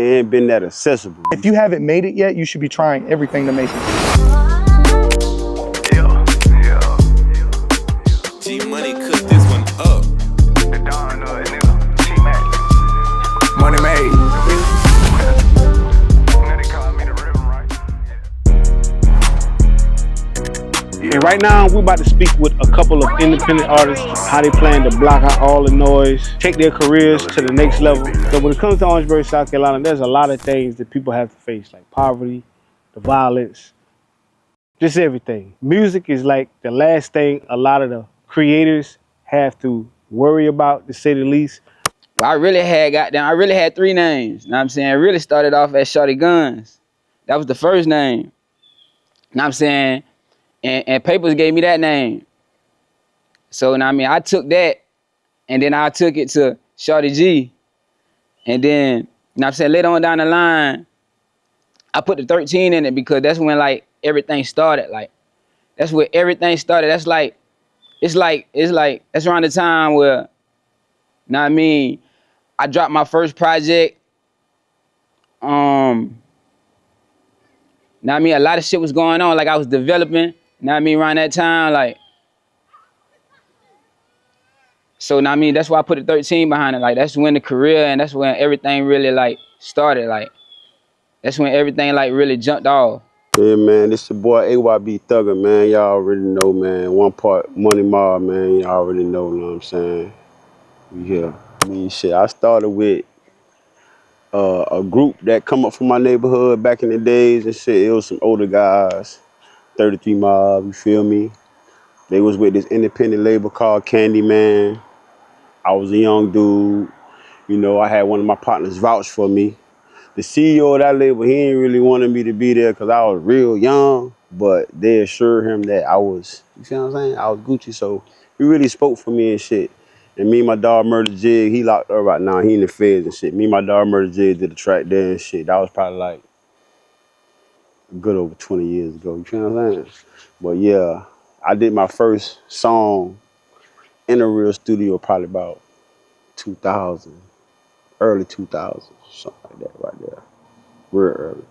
ain't been that accessible. If you haven't made it yet, you should be trying everything to make it. G-Money cooked this one up. Money made. And right now, we're about to speak with a couple of independent artists, how they plan to block out all the noise, take their careers to the next level. So when it comes to Orangeburg, South Carolina, there's a lot of things that people have to face, like poverty, the violence, just everything. Music is like the last thing a lot of the creators have to worry about, to say the least. I really had 3 names. You know what I'm saying? I really started off as Shorty Guns. That was the first name. You know what I'm saying? And Papers gave me that name. So, you know what I mean? I took that, and then I took it to Shorty G. And then, you know what I'm saying, later on down the line, I put the 13 in it because that's when, like, everything started. Like, that's where everything started. That's like, it's like, that's around the time where, you know what I mean, I dropped my first project. You know what I mean? A lot of shit was going on. Like, I was developing. You know what I mean, around that time, like, so, you know what I mean, that's why I put the 13 behind it. Like, that's when the career and that's when everything really, like, started. Like, that's when everything, like, really jumped off. Yeah, man, this your boy AYB Thugger, man. Y'all already know, man. One part Money Mob, man. Y'all already know what I'm saying? We here. I mean, shit, I started with a group that come up from my neighborhood back in the days and shit. It was some older guys. 33 Mob, you feel me? They was with this independent label called Candyman. I was a young dude. You know, I had one of my partners vouch for me. The CEO of that label, he ain't really wanted me to be there because I was real young, but they assured him that I was, you see what I'm saying? I was Gucci, so he really spoke for me and shit. And me and my dog Murder Jig, he locked up right now, he in the feds and shit. Me and my dog Murder Jig did a track there and shit. That was probably like a good over 20 years ago, you feel what I'm saying? But yeah, I did my first song in a real studio probably about 2000, early 2000s, something like that right there, real early.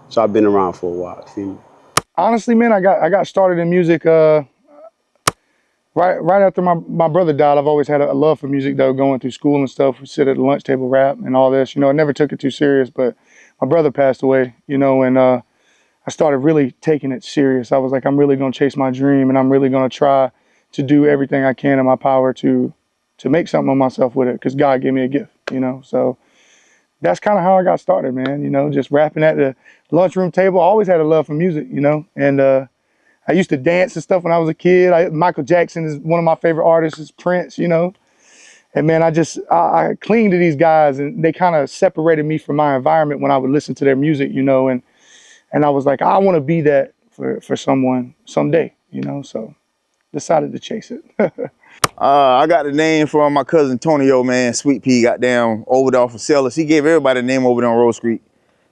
So I've been around for a while, feel me? Honestly, man, I got started in music right after my brother died. I've always had a love for music, though, going through school and stuff. We sit at the lunch table, rap and all this. You know, I never took it too serious, but my brother passed away, you know, and I started really taking it serious. I was like, I'm really gonna chase my dream, and I'm really gonna try to do everything I can in my power to make something of myself with it, because God gave me a gift, you know. So that's kind of how I got started, man. You know, just rapping at the lunchroom table. I always had a love for music, you know, and I used to dance and stuff when I was a kid. Michael Jackson is one of my favorite artists, is Prince, you know. And man, I clinged to these guys, and they kind of separated me from my environment when I would listen to their music, you know, and I was like, I want to be that for someone someday, you know, so decided to chase it. I got the name from my cousin Tonio, man. Sweet Pea, goddamn, over off of Sellers. He gave everybody a name over there on Rose Street.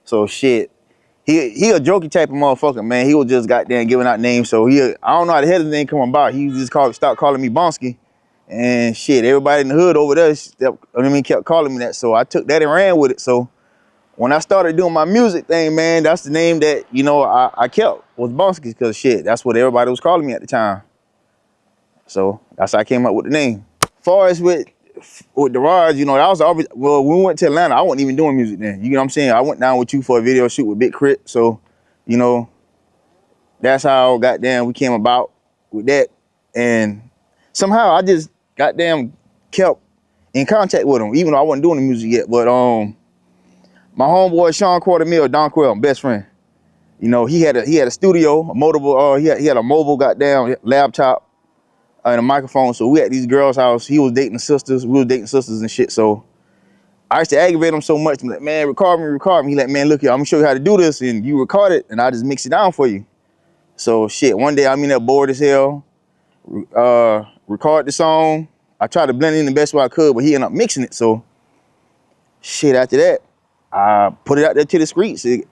So shit, he a jokey type of motherfucker, man. He was just goddamn giving out names. So I don't know how the hell his name come about. He just start calling me Bonsky. And shit, everybody in the hood over there, kept calling me that. So I took that and ran with it. So when I started doing my music thing, man, that's the name that, you know, I kept, was Bonsky, because shit, that's what everybody was calling me at the time. So that's how I came up with the name. As far as with the Raj, you know, I was always, well, when we went to Atlanta, I wasn't even doing music then. You know what I'm saying? I went down with you for a video shoot with Big Crit. So, you know, that's how goddamn we came about with that. And somehow I just goddamn kept in contact with him, even though I wasn't doing the music yet. But my homeboy Sean Quartermill, Don Quell, best friend. You know, he had a studio, a mobile, he had a mobile goddamn laptop and a microphone. So we at these girls' house. He was dating the sisters. We was dating sisters and shit. So I used to aggravate him so much. I'm like, man, record me. He like, man, look here, I'm gonna show you how to do this, and you record it, and I just mix it down for you. So shit, one day I'm in there bored as hell, record the song. I tried to blend it in the best way I could, but he ended up mixing it. So shit, after that, I put it out there to the streets. You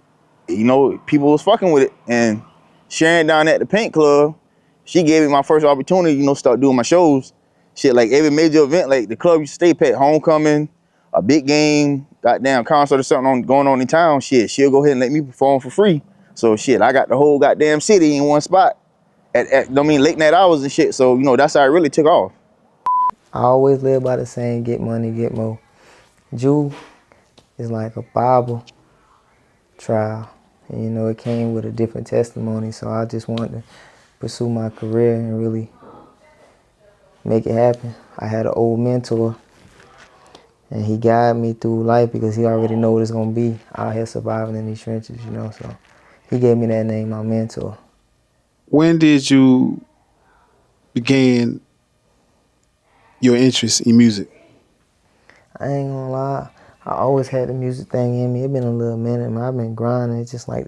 know, people was fucking with it. And Sharon down at the Paint Club, she gave me my first opportunity, you know, start doing my shows. Shit, like every major event, like the club used to stay at, homecoming, a big game, goddamn concert or something going on in town, shit, she'll go ahead and let me perform for free. So shit, I got the whole goddamn city in one spot at late night hours and shit. So, you know, that's how it really took off. I always live by the saying, get money, get more. Jew is like a Bible trial. And, you know, it came with a different testimony. So I just wanted to pursue my career and really make it happen. I had an old mentor, and he guided me through life because he already know what it's going to be out here surviving in these trenches, you know. So he gave me that name, my mentor. When did you begin your interest in music? I ain't gonna lie, I always had the music thing in me. It been a little minute, man. I've been grinding. It's just like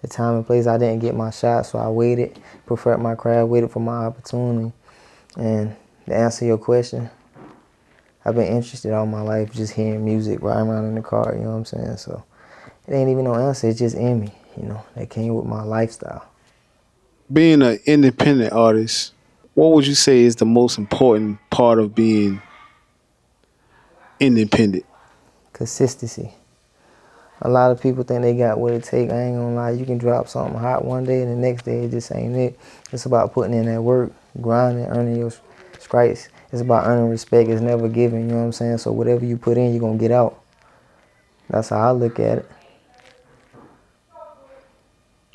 the time and place. I didn't get my shot, so I waited, preferred my craft, waited for my opportunity. And to answer your question, I've been interested all my life just hearing music, riding around in the car, you know what I'm saying? So it ain't even no answer, it's just in me, you know. That came with my lifestyle. Being an independent artist, what would you say is the most important part of being independent? Consistency. A lot of people think they got what it takes. I ain't gonna lie, you can drop something hot one day and the next day it just ain't it. It's about putting in that work, grinding, earning your stripes. It's about earning respect. It's never given, you know what I'm saying? So whatever you put in, you're gonna get out. That's how I look at it.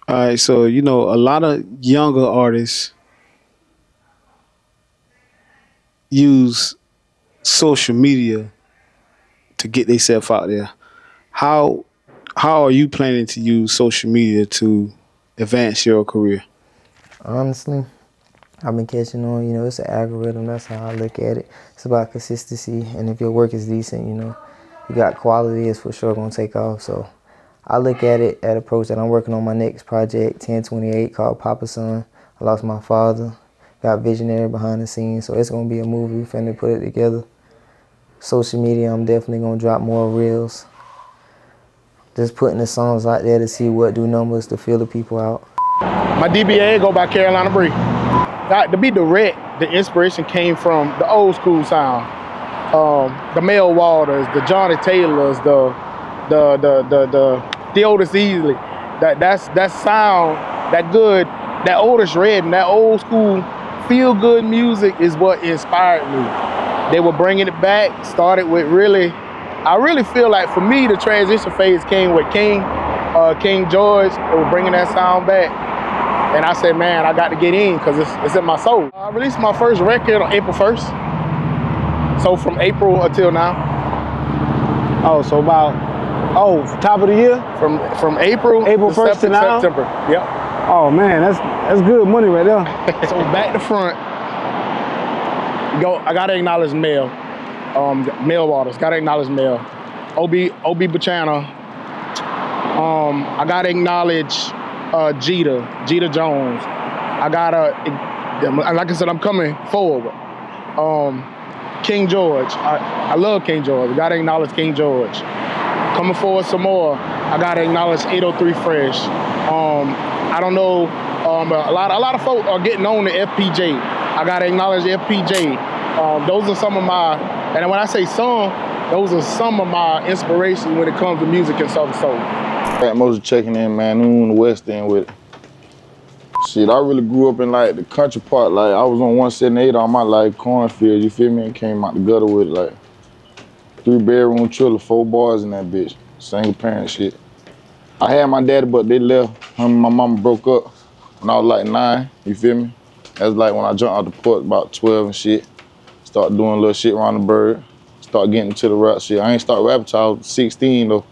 All right, so, you know, a lot of younger artists use social media to get themselves out there. How are you planning to use social media to advance your career? Honestly, I've been catching on, you know, it's an algorithm. That's how I look at it. It's about consistency, and if your work is decent, you know, you got quality, it's for sure gonna take off. So I look at it at approach that I'm working on my next project, 1028, called Papa Son. I lost my father, got visionary behind the scenes, so it's gonna be a movie. We finna put it together. Social media, I'm definitely gonna drop more reels. Just putting the songs out there to see what do numbers to fill the people out. My DBA go by Carolina Bree. To be direct, the inspiration came from the old school sound. The Mel Waters, the Johnny Taylors, the Otis Easley. That sound, that good, that Otis Redding, that old school feel good music is what inspired me. They were bringing it back. Started with I really feel like for me the transition phase came with King George. They were bringing that sound back. And I said, man, I got to get in because it's in my soul. I released my first record on April 1st. So from April until now. Oh, so about top of the year? From April 1st to now? September. Yep. Oh man, that's good money right there. So back to front. I gotta acknowledge Mel. Mel Waters, gotta acknowledge Mel. OB Bachana. I gotta acknowledge Jeter Jones. I gotta, like I said, I'm coming forward. King George, I love King George. Gotta acknowledge King George. Coming forward some more, I gotta acknowledge 803 Fresh. I don't know, a lot of folk are getting on the FPJ. I gotta acknowledge FPJ. Those are some of my, and when I say some, those are some of my inspirations when it comes to music and Southern soul. Most checking in, man, on the West End with it. Shit, I really grew up in like the country part. Like I was on 178 all my life, cornfield, you feel me? And came out the gutter with it, like 3-bedroom trailer, 4 bars in that bitch, single parent shit. I had my daddy, but they left. Him and my mama broke up when I was like 9, you feel me? That's like when I jumped out the port about 12 and shit. Start doing little shit around the bird. Start getting into the rap shit. I ain't start rapping till I was 16 though.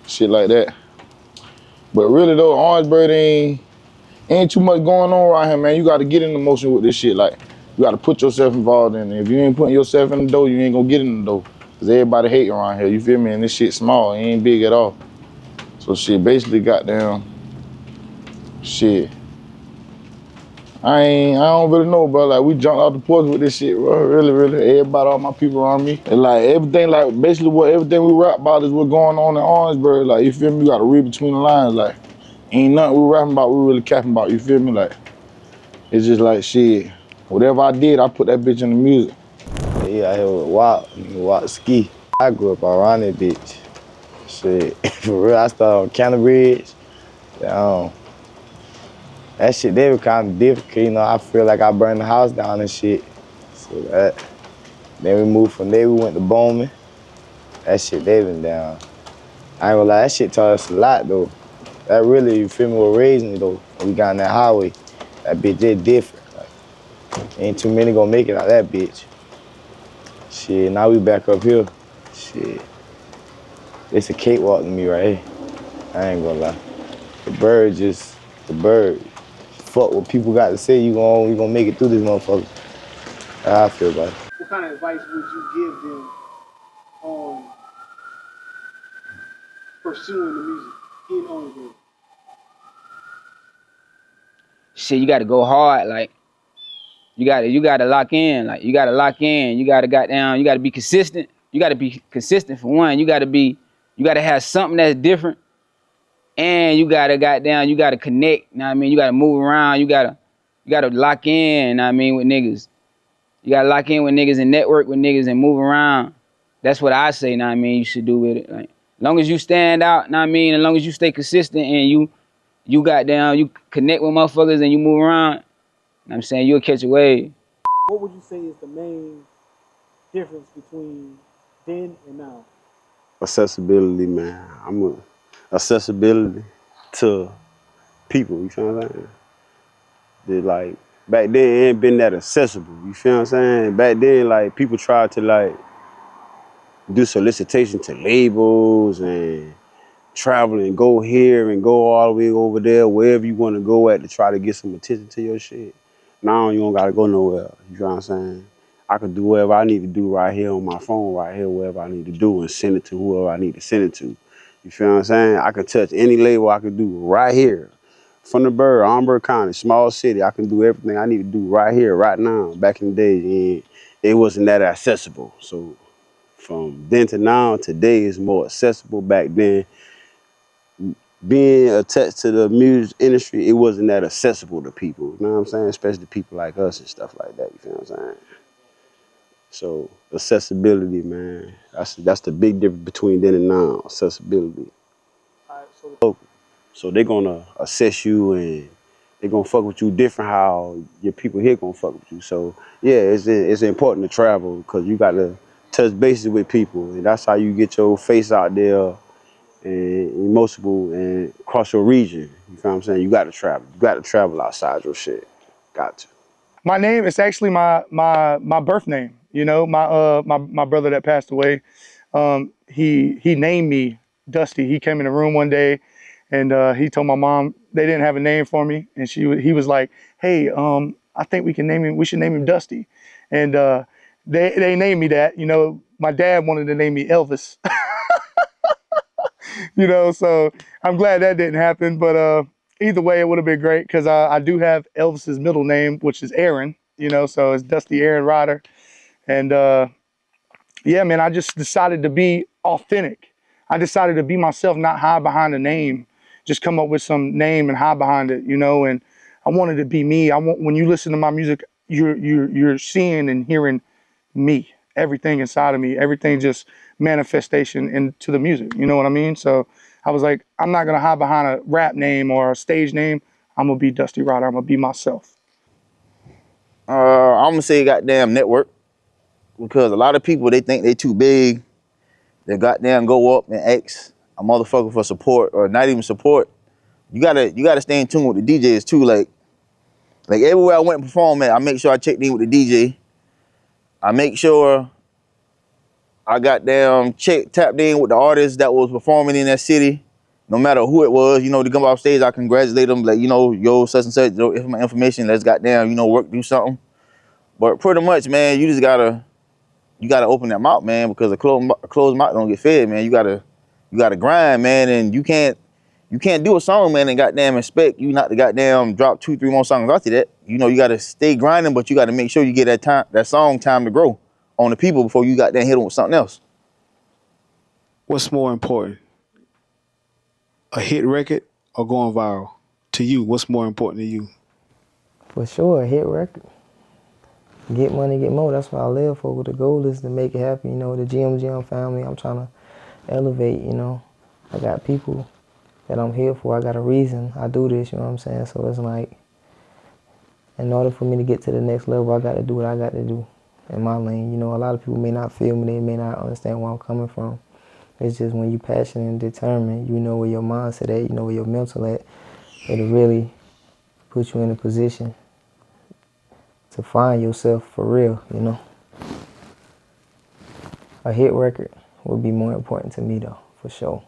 Shit like that. But really though, Orangeburg ain't too much going on right here, man. You gotta get in the motion with this shit. Like, you gotta put yourself involved in it. If you ain't putting yourself in the door, you ain't gonna get in the door. Cause everybody hating around here, you feel me? And this shit small, it ain't big at all. So shit, basically goddamn, shit. I don't really know, bro. Like, we jumped out the porch with this shit, bro. Really. Everybody, all my people around me. And like, everything, like, basically everything we rap about is what's going on in Orangeburg. Like, you feel me? You gotta read between the lines. Like, ain't nothing we rapping about, we really capping about, you feel me? Like, it's just like, shit, whatever I did, I put that bitch in the music. Yeah, I hear Wop Ski. I grew up around that bitch. Shit, for real, I started on Counter Bridge. Um, that shit, they were kind of different, 'cause, you know, I feel like I burned the house down and shit. So then we moved from there, we went to Bowman. That shit, they been down. I ain't gonna lie, that shit taught us a lot, though. That really, you feel me, was raising me, though. When we got on that highway, that bitch, they different. Like, ain't too many gonna make it out that bitch. Shit, now we back up here. Shit, it's a cakewalk to me right here. I ain't gonna lie. The bird. Fuck what people got to say, you gonna make it through this motherfucker. How I feel about it. What kind of advice would you give them on pursuing the music in Orangeburg? Shit, you gotta go hard, like you gotta lock in, like you gotta lock in, you gotta you gotta be consistent. You gotta be consistent for one. You gotta have something that's different. And you gotta connect, you know what I mean? You gotta move around, you gotta lock in, you know what I mean, with niggas. You gotta lock in with niggas and network with niggas and move around. That's what I say, you know what I mean, you should do with it. Like, as long as you stand out, you know what I mean, as long as you stay consistent and you you connect with motherfuckers and you move around, you know what I'm saying, you'll catch a wave. What would you say is the main difference between then and now? Accessibility, man. Accessibility to people, you feel what I'm saying? Like, back then it ain't been that accessible, you feel what I'm saying? Back then, like, people tried to, like, do solicitation to labels and travel and go here and go all the way over there, wherever you want to go at to try to get some attention to your shit. Now you don't gotta go nowhere. You feel what I'm saying? I can do whatever I need to do right here on my phone, right here, whatever I need to do, and send it to whoever I need to send it to. You feel what I'm saying? I can touch any label I can do right here. From the bird, Orangeburg County, small city, I can do everything I need to do right here, right now. Back in the day, it wasn't that accessible. So from then to now, today is more accessible. Back then, being attached to the music industry, it wasn't that accessible to people. You know what I'm saying? Especially people like us and stuff like that. You feel what I'm saying? So accessibility, man. That's the big difference between then and now. Accessibility. So they're gonna assess you and they're gonna fuck with you different how your people here gonna fuck with you. So yeah, it's important to travel because you got to touch bases with people, and that's how you get your face out there and emotional and across your region. You feel what I'm saying? You got to travel. You got to travel outside your shit. Got to. My name is actually my birth name. You know, my brother that passed away, he named me Dusty. He came in the room one day, and he told my mom they didn't have a name for me, and he was like, "Hey, I think we can name him. We should name him Dusty," and they named me that. You know, my dad wanted to name me Elvis. You know, so I'm glad that didn't happen. But either way, it would have been great because I do have Elvis's middle name, which is Aaron. You know, so it's Dusty Aaron Ryder. And yeah, man, I just decided to be authentic. I decided to be myself, not hide behind a name. Just come up with some name and hide behind it, you know. And I wanted to be me. When you listen to my music, you're seeing and hearing me. Everything inside of me, everything just manifestation into the music. You know what I mean? So I was like, I'm not gonna hide behind a rap name or a stage name. I'm gonna be Dusty Ryder. I'm gonna be myself. I'm gonna say goddamn network because a lot of people they think they too big. They goddamn go up and ask a motherfucker for support or not even support. You gotta stay in tune with the DJs too. Like everywhere I went and perform at, I make sure I checked in with the DJ. I make sure I goddamn tapped in with the artist that was performing in that city. No matter who it was, you know, to come off stage, I congratulate them, like, you know, yo, such and such, yo, my information, let's goddamn, you know, work, do something. But pretty much, man, you gotta open that mouth, man, because a closed mouth don't get fed, man. You gotta grind, man, and you can't do a song, man, and goddamn expect you not to goddamn drop 2-3 more songs after that. You know, you gotta stay grinding, but you gotta make sure you get that song time to grow on the people before you goddamn hit them with something else. What's more important, a hit record or going viral? To you, what's more important to you? For sure, a hit record. get money, get more. That's what I live for. The goal is to make it happen. You know, the GM family, I'm trying to elevate, you know. I got people that I'm here for. I got a reason I do this, you know what I'm saying? So it's like, in order for me to get to the next level, I got to do what I got to do in my lane. You know, a lot of people may not feel me. They may not understand where I'm coming from. It's just when you're passionate and determined, you know where your mindset at, you know where your mental at, it'll really put you in a position to find yourself for real, you know. A hit record would be more important to me though, for sure.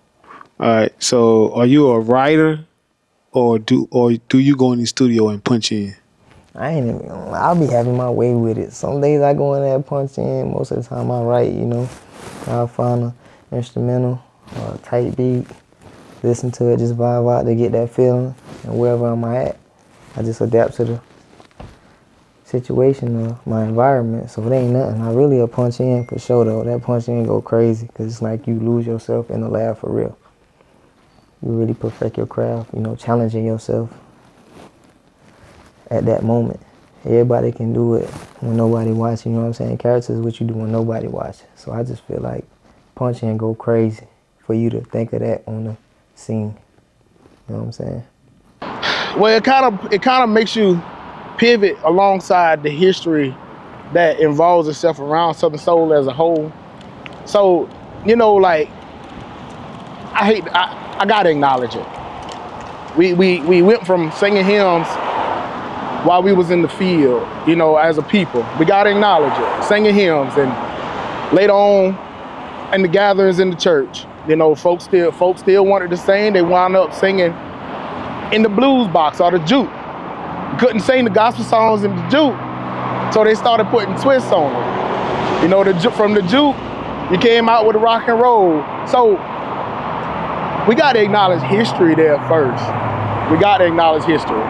All right. So, are you a writer, or do you go in the studio and punch in? I ain't even, I'll be having my way with it. Some days I go in there and punch in. Most of the time I write, you know. I'll find an instrumental or a tight beat, listen to it, just vibe out to get that feeling. And wherever I'm at, I just adapt to the situation of my environment. So it ain't nothing. I really a punch in for sure though. That punch in go crazy because it's like you lose yourself in the lab for real. You really perfect your craft, you know, challenging yourself at that moment. Everybody can do it when nobody watching, you know what I'm saying? Characters is what you do when nobody watching. So I just feel like punch in go crazy for you to think of that on the scene. You know what I'm saying? Well, it kind of makes you pivot alongside the history that involves itself around Southern Soul as a whole. So, you know, like, I gotta acknowledge it. We went from singing hymns while we was in the field, you know, as a people. We gotta acknowledge it. Singing hymns, and later on in the gatherings in the church, you know, folks still wanted to sing. They wound up singing in the blues box or the juke. Couldn't sing the gospel songs in the juke, so they started putting twists on them. You know, from the juke, you came out with a rock and roll. So we got to acknowledge history there first. We got to acknowledge history.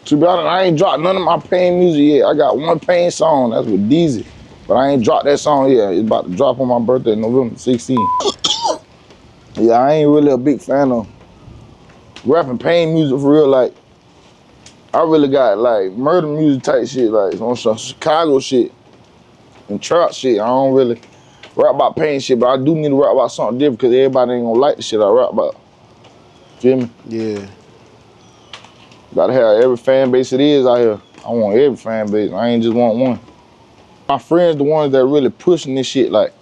To be honest, I ain't dropped none of my Pain music yet. I got one Pain song, that's with Deezy. But I ain't dropped that song yet. It's about to drop on my birthday, November 16th. Yeah, I ain't really a big fan of rapping Pain music for real. Like, I really got like murder music type shit, like on some Chicago shit and trap shit. I don't really rap about Pain shit, but I do need to rap about something different because everybody ain't gonna like the shit I rap about. Feel me? Yeah. Gotta have every fan base it is out here. I want every fan base. I ain't just want one. My friends, the ones that really pushing this shit, like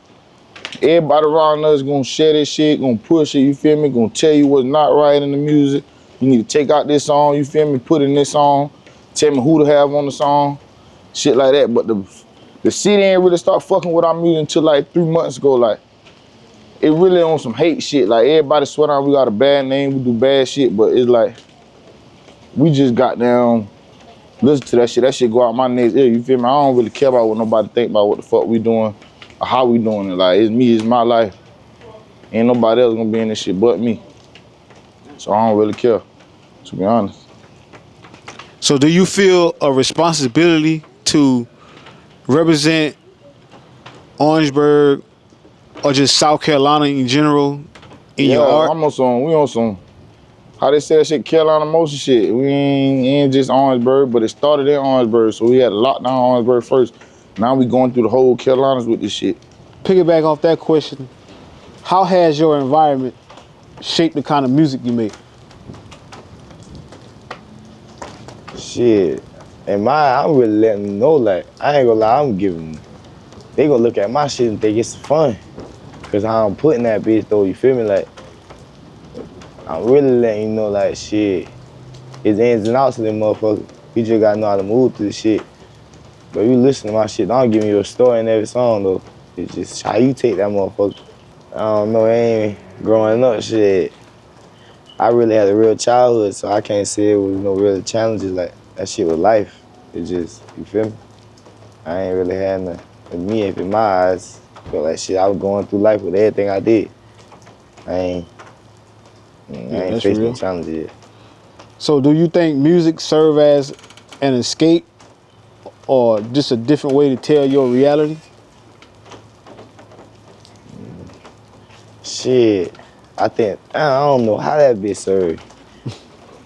everybody around us gonna share this shit, gonna push it, you feel me? Gonna tell you what's not right in the music. You need to take out this song, you feel me? Put in this song. Tell me who to have on the song. Shit like that. But the city ain't really start fucking with our music until like 3 months ago. Like, it really on some hate shit. Like, everybody swear down we got a bad name, we do bad shit, but it's like, we just got down, listen to that shit. That shit go out my next ear, you feel me? I don't really care about what nobody think about what the fuck we doing or how we doing it. Like, it's me, it's my life. Ain't nobody else gonna be in this shit but me. So I don't really care, to be honest. So, do you feel a responsibility to represent Orangeburg or just South Carolina in general in your art? We on some, how they say that shit, Carolina motion shit. We ain't just Orangeburg, but it started in Orangeburg, so we had to lock down Orangeburg first. Now we going through the whole Carolinas with this shit. Piggyback off that question, how has your environment shaped the kind of music you make? Shit. And I'm really letting them know, like, I ain't gonna lie, I'm giving them, they gonna look at my shit and think it's fun. Cause how I'm putting that bitch though, you feel me? Like, I'm really letting you know, like, shit, it's ins and outs of them motherfuckers. You just gotta know how to move through the shit. But you listen to my shit, I'm giving you a story in every song though. It's just how you take that motherfucker. I don't know, ain't growing up, shit. I really had a real childhood, so I can't say it was no real challenges. Like, that shit was life. It just, you feel me? I ain't really had nothing. With me, if in my eyes, felt like shit, I was going through life with everything I did. I ain't faced no challenges yet. So do you think music serve as an escape or just a different way to tell your reality? Shit, I don't know how that bitch served.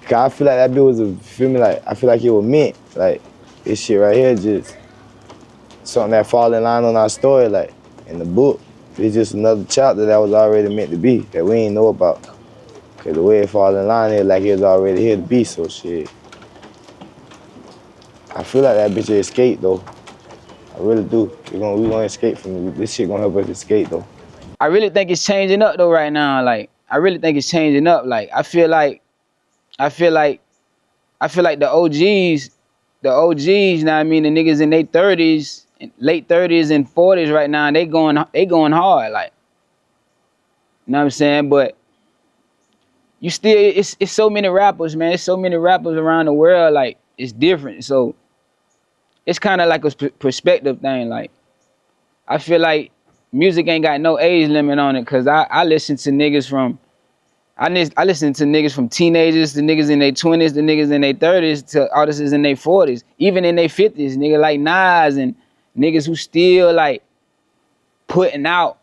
Cause I feel like that bitch was feel me, like, I feel like it was meant. Like, this shit right here just, something that fall in line on our story, like in the book. It's just another chapter that was already meant to be that we ain't know about. Cause the way it fall in line is like it was already here to be. So shit, I feel like that bitch will escape though. I really do. We gonna escape from it. This shit gonna help us escape though. I really think it's changing up though right now. Like I really think it's changing up. Like I feel like the OGs, now I mean the niggas in their 30s, late 30s and 40s right now, they going hard, like, you know what I'm saying? But you still, it's so many rappers, man. It's so many rappers around the world, like it's different. So it's kind of like a perspective thing. Like I feel like music ain't got no age limit on it, cause I listen to niggas from I listen to niggas from teenagers to niggas in their 20s to niggas in their 30s to artists in their 40s, even in their 50s, niggas like Nas and niggas who still like putting out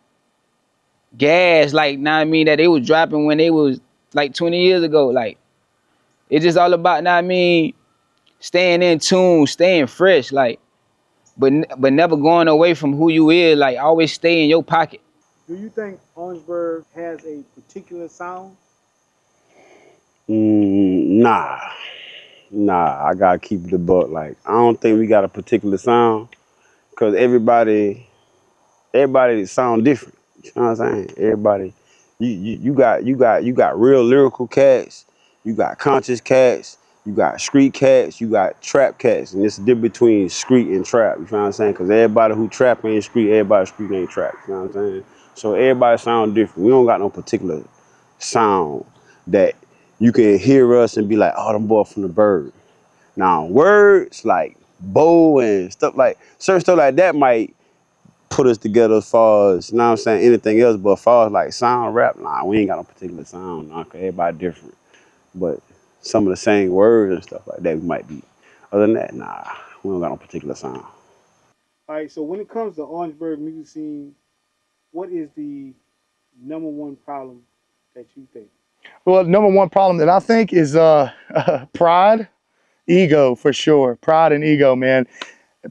gas, like, know what I mean, that they was dropping when they was like 20 years ago. Like it's just all about, know what I mean, staying in tune, staying fresh, like, but never going away from who you is. Like always stay in your pocket. Do you think Orangeburg has a particular sound? Nah, I gotta keep it a buck. Like I don't think we got a particular sound, cause everybody sound different. You know what I'm saying? Everybody, you got real lyrical cats, you got conscious cats, you got street cats, you got trap cats, and it's the difference between street and trap. You know what I'm saying? Cause everybody who trap ain't street, everybody street ain't trap. You know what I'm saying? So everybody sound different. We don't got no particular sound that you can hear us and be like, oh, them boy from the bird. Now words like bow and stuff like certain stuff like that might put us together as far as, you know what I'm saying, anything else, but as far as like sound rap, nah, we ain't got no particular sound, nah, cause everybody different. But some of the same words and stuff like that we might be. Other than that, nah, we don't got no particular sound. All right, so when it comes to Orangeburg music scene, what is the number one problem that you think? Well, number one problem that I think is pride, ego for sure. Pride and ego, man.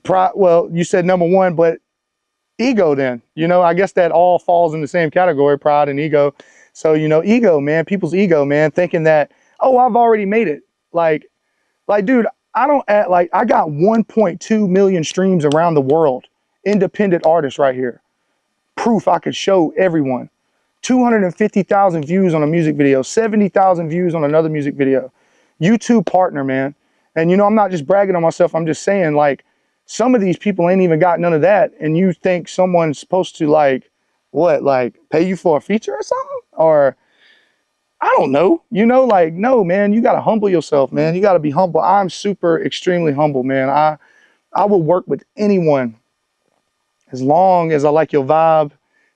Pride. Well, you said number one, but ego then. You know, I guess that all falls in the same category, pride and ego. So, you know, ego, man, people's ego, man, thinking that, oh, I've already made it. Like, dude, I don't act like I got 1.2 million streams around the world. Independent artists right here. Proof I could show everyone. 250,000 views on a music video, 70,000 views on another music video. YouTube partner, man. And you know, I'm not just bragging on myself. I'm just saying, like, some of these people ain't even got none of that. And you think someone's supposed to, like, what, like, pay you for a feature or something? Or, I don't know. You know, like, no, man, you got to humble yourself, man. You got to be humble. I'm super, extremely humble, man. I will work with anyone as long as I like your vibe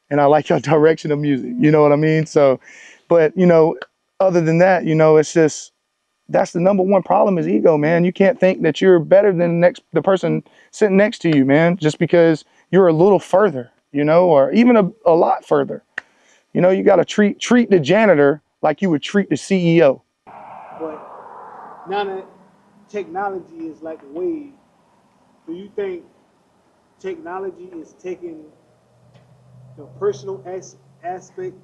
and I like your direction of music. You know what I mean? So, but, you know, other than that, you know, it's just, that's the number one problem is ego, man. You can't think that you're better than the person sitting next to you, man, just because you're a little further, you know, or even a lot further. You know, you got to treat the janitor like you would treat the CEO. But now that technology is like a wave, do you think technology is taking the personal aspect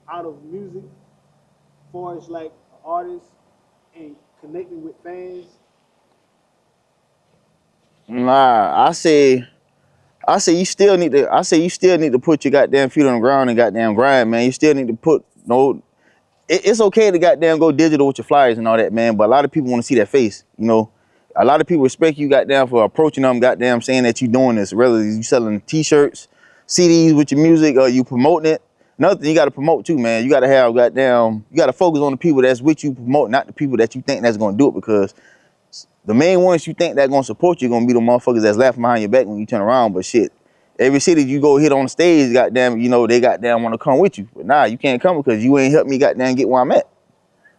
out of music, as far as like artists and connecting with fans? Nah, I say you still need to put your goddamn feet on the ground and goddamn grind, man. You still need to put no. It's okay to goddamn go digital with your flyers and all that, man. But a lot of people want to see that face, you know. A lot of people respect you goddamn for approaching them, goddamn saying that you doing this. Whether you selling T-shirts, CDs with your music, or you promoting it. Another thing you got to promote too, man. You got to have goddamn. You got to focus on the people that's with you promoting, not the people that you think that's gonna do it, because the main ones you think that gonna support you gonna be the motherfuckers that's laughing behind your back when you turn around. But shit, every city you go hit on the stage, goddamn, you know, they goddamn want to come with you. But nah, you can't come because you ain't helped me goddamn get where I'm at.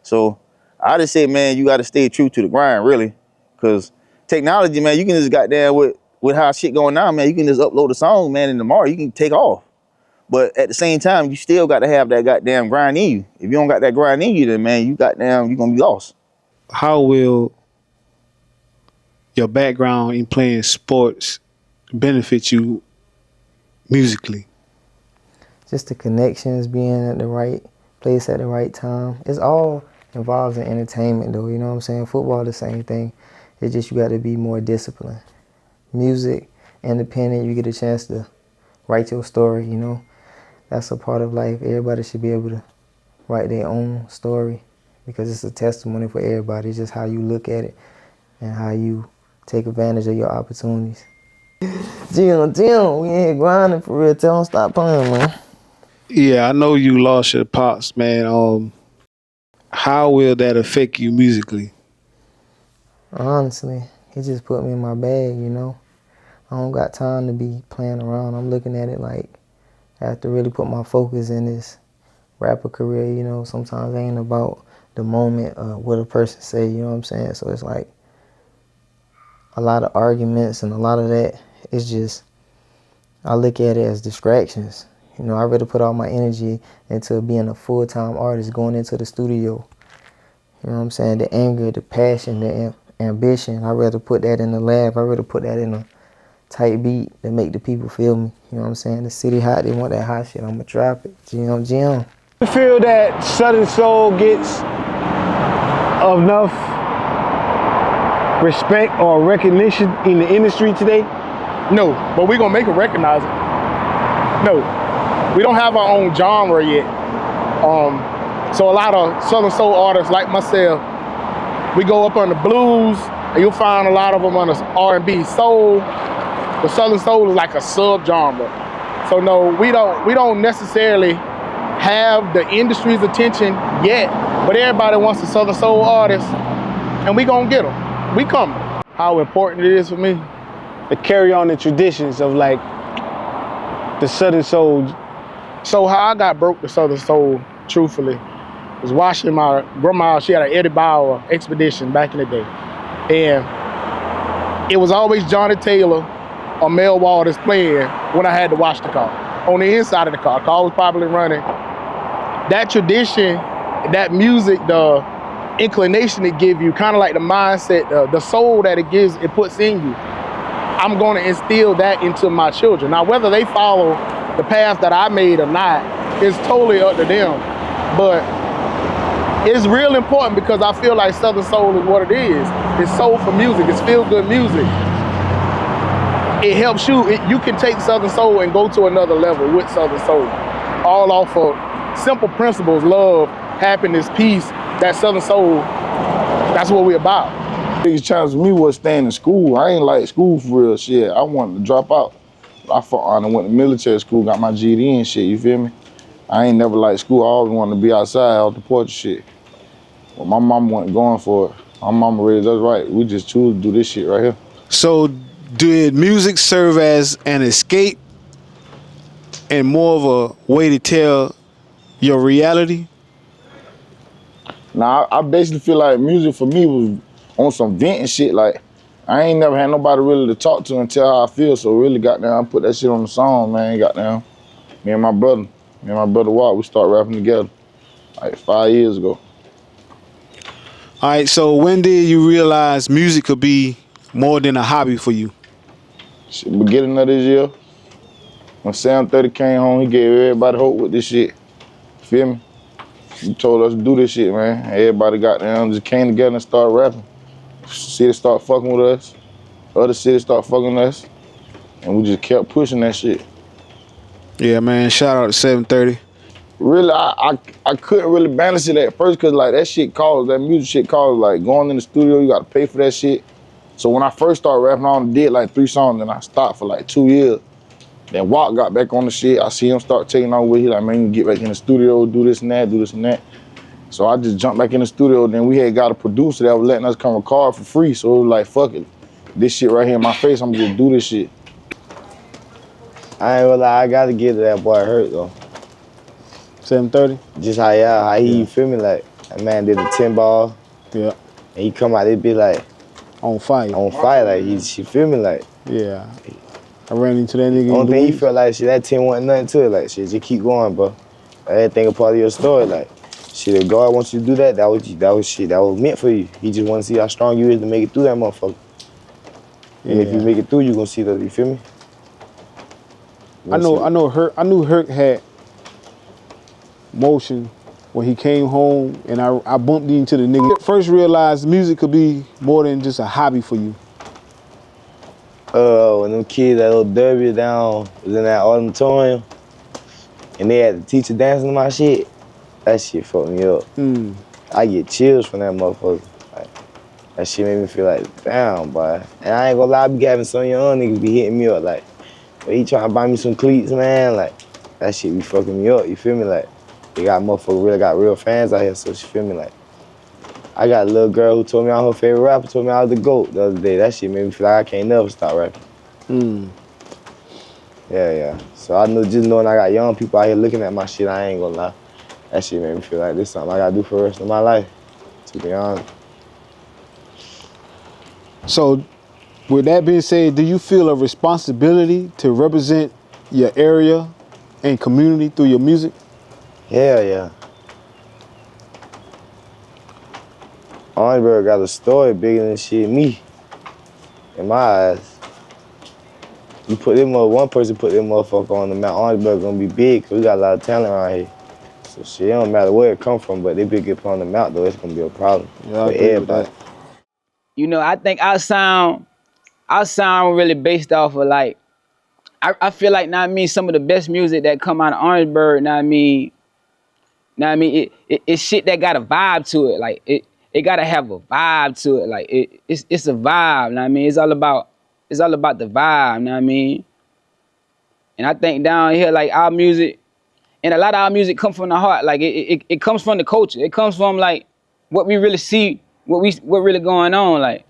So I just say, man, you gotta stay true to the grind, really. Cause technology, man, you can just goddamn with how shit going now, man, you can just upload a song, man, and tomorrow you can take off. But at the same time, you still gotta have that goddamn grind in you. If you don't got that grind in you, then man, you gonna be lost. How will your background in playing sports benefit you musically? Just the connections, being at the right place at the right time. It's all involved in entertainment though, you know what I'm saying? Football the same thing. It's just you got to be more disciplined. Music, independent, you get a chance to write your story, you know. That's a part of life. Everybody should be able to write their own story because it's a testimony for everybody. It's just how you look at it and how you take advantage of your opportunities. Jim, we ain't grinding for real. Tell them stop playing, man. Yeah, I know you lost your pops, man. How will that affect you musically? Honestly, he just put me in my bag, you know. I don't got time to be playing around. I'm looking at it like I have to really put my focus in this rapper career, you know. Sometimes it ain't about the moment what a person say, you know what I'm saying? So it's like a lot of arguments and a lot of that. It's just, I look at it as distractions. You know, I rather put all my energy into being a full-time artist, going into the studio. You know what I'm saying? The anger, the passion, the ambition. I'd rather put that in the lab. I'd rather put that in a tight beat that make the people feel me. You know what I'm saying? The city hot, they want that hot shit. I'ma drop it. Jim. You feel that Southern Soul gets enough respect or recognition in the industry today? No, but we're gonna make it recognize it. No, we don't have our own genre yet. So a lot of Southern Soul artists like myself, we go up on the blues, and you'll find a lot of them on the R&B soul. The Southern Soul is like a sub-genre. So no, we don't necessarily have the industry's attention yet, but everybody wants a Southern Soul artist, and we gonna get them. We coming. How important it is for me To carry on the traditions of like the Southern Soul. So how I got broke to Southern Soul, truthfully, was watching my grandma. She had an Eddie Bauer expedition back in the day. And it was always Johnny Taylor or Mel Waters playing when I had to watch the car. On the inside of the car was probably running. That tradition, that music, the inclination it gives you, kind of like the mindset, the soul that it gives, it puts in you. I'm gonna instill that into my children. Now, whether they follow the path that I made or not, it's totally up to them. But it's real important because I feel like Southern Soul is what it is. It's soulful music, it's feel-good music. It helps you, you can take Southern Soul and go to another level with Southern Soul. All off of simple principles, love, happiness, peace. That Southern Soul, that's what we're about. Biggest challenge for me was staying in school. I ain't like school for real shit. I wanted to drop out. I went to military school, got my GED and shit, you feel me? I ain't never liked school. I always wanted to be outside, out the porch and shit. Well, my mom wasn't going for it. My mama raised us right. We just choose to do this shit right here. So did music serve as an escape and more of a way to tell your reality? Now, I basically feel like music for me was on some venting shit. Like, I ain't never had nobody really to talk to and tell how I feel. So really, goddamn, I put that shit on the song, man. Goddamn, me and my brother Walt, we started rapping together like 5 years ago. All right, so when did you realize music could be more than a hobby for you? Shit, beginning of this year, when Sam 30 came home, he gave everybody hope with this shit. Feel me? He told us to do this shit, man. Everybody got down, just came together and started rapping. Cities start fucking with us. Other cities start fucking with us. And we just kept pushing that shit. Yeah, man, shout out to 730. Really, I couldn't really balance it at first because like that music shit costs, like going in the studio, you gotta pay for that shit. So when I first started rapping, I only did like 3 songs and I stopped for like 2 years. Then Walt got back on the shit. I see him start taking on with it. He like, man, you get back in the studio, do this and that. So I just jumped back in the studio. Then we had got a producer that was letting us come record for free. So it was like, fuck it. This shit right here in my face, I'm gonna just do this shit. I ain't gonna lie, I gotta get to that boy Hurt though. 730? Just how he, you feel me, like, that man did the 10 ball. Yeah. And he come out, they be like, on fire, like, she feel me, like. Yeah. I ran into that nigga. Only thing he felt like, shit, that 10 wasn't nothing to it, like, shit, just keep going, bro. Everything a part of your story, like, shit, if God wants you to do that, that was shit, that was meant for you. He just want to see how strong you is to make it through that motherfucker. And if you make it through, you gonna see that, you feel me? I knew Herc had motion when he came home, and I bumped into the nigga. First realized music could be more than just a hobby for you. When them kids at little W down was in that auditorium, and they had the teacher dancing to my shit, that shit fucked me up. I get chills from that motherfucker. Like, that shit made me feel like, damn, boy. And I ain't gonna lie, I be having some young niggas be hitting me up like, but he trying to buy me some cleats, man. Like, that shit be fucking me up, you feel me? Like, they got motherfuckers really got real fans out here, so she feel me? Like, I got a little girl who told me I'm her favorite rapper, told me I was the GOAT the other day. That shit made me feel like I can't never stop rapping. Yeah. So I know, just knowing I got young people out here looking at my shit, I ain't gonna lie. That shit made me feel like this is something I gotta do for the rest of my life, to be honest. So, with that being said, do you feel a responsibility to represent your area and community through your music? Yeah. Orangeburg got a story bigger than shit me, in my eyes. You put them one person put them motherfucker on the map, Orangeburg gonna be big, cause we got a lot of talent around here. So shit, it don't matter where it come from, but they big get put on the map though, it's gonna be a problem Yeah, I with agree everybody. with that. You know, I think our sound really based off of like, I feel like, now I mean, some of the best music that come out of Orangeburg, now I mean, it's shit that got a vibe to it. Like it gotta have a vibe to it. Like it's a vibe, know what I mean? It's all about the vibe, know what I mean? And I think down here, like our music, and a lot of our music come from the heart. Like it comes from the culture. It comes from like what we really see, what really going on. Like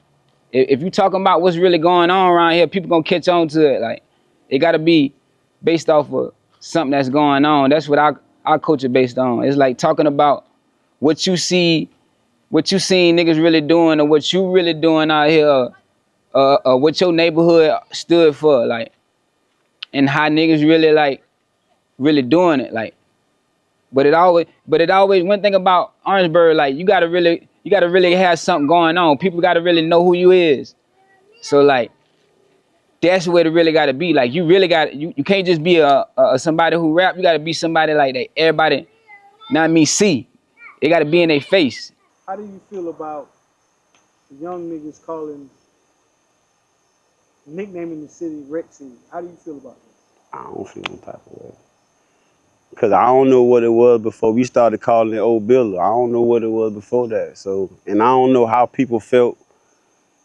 if you talking about what's really going on around here, people gonna catch on to it. Like it gotta be based off of something that's going on. That's what our culture based on. It's like talking about what you see, what you seen niggas really doing, or what you really doing out here, what your neighborhood stood for, like, and how niggas really doing it, like. But it always one thing about Orangeburg, like you gotta really have something going on. People gotta really know who you is. So like that's what it really gotta be. Like you really got you can't just be a somebody who rap. You gotta be somebody like that everybody, not me, see. It gotta be in their face. How do you feel about young niggas nicknaming the city Rec City? How do you feel about that? I don't feel no type of way. Cause I don't know what it was before we started calling it Old Billa. I don't know what it was before that. So, and I don't know how people felt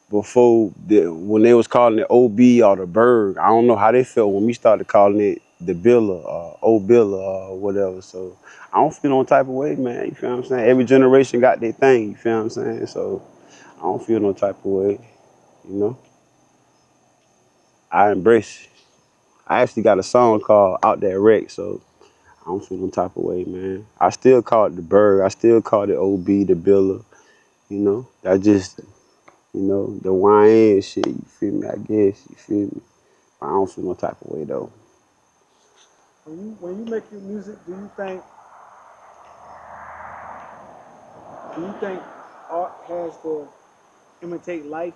before when they was calling it OB or the Berg. I don't know how they felt when we started calling it the Billa or Old Billa or whatever. So I don't feel no type of way, man. You feel what I'm saying? Every generation got their thing. You feel what I'm saying? So I don't feel no type of way. You know, I embrace it. I actually got a song called Out That Wreck, so I don't feel no type of way, man. I still call it the Berg. I still call it OB, the Billa. You know, that just, the YN shit, you feel me? I guess, you feel me? I don't feel no type of way, though. When you make your music, do you think art has to imitate life?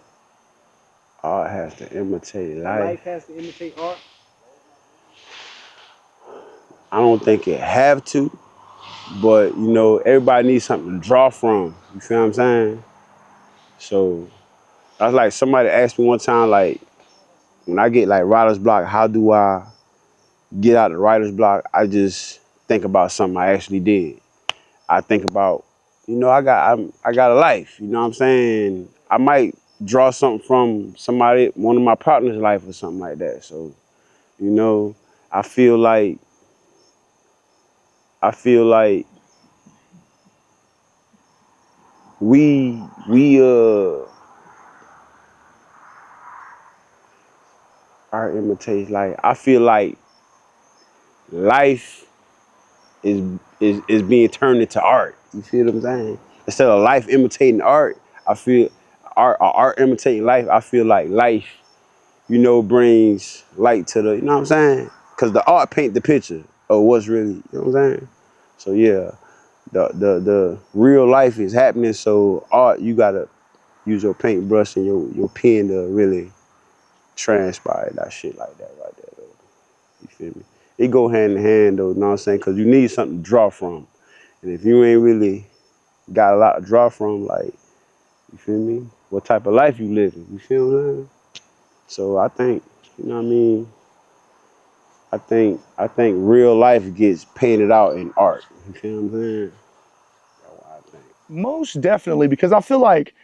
Art has to imitate life. Life has to imitate art? I don't think it have to, but, everybody needs something to draw from. You feel what I'm saying? So, that's like somebody asked me one time, like, when I get, like, writer's block, how do I get out of writer's block? I just think about something I actually did. I think about, I got a life, you know what I'm saying? I might draw something from one of my partner's life or something like that. So, I feel like we art imitates life. I feel like life is being turned into art. You feel what I'm saying? Instead of life imitating art, I feel art imitating life. I feel like life, brings light to the, you know what I'm saying? Because the art paint the picture of what's really, you know what I'm saying? So yeah, the real life is happening. So art, you gotta use your paintbrush and your pen to really transpire that shit like that right there. Though. You feel me? it go hand in hand though, you know what I'm saying? Cause you need something to draw from. And if you ain't really got a lot to draw from, like, you feel me? What type of life you living? You feel what I'm saying? So I think, you know what I mean? I think real life gets painted out in art. You feel what I'm saying? That's what I think. Most definitely, because I feel like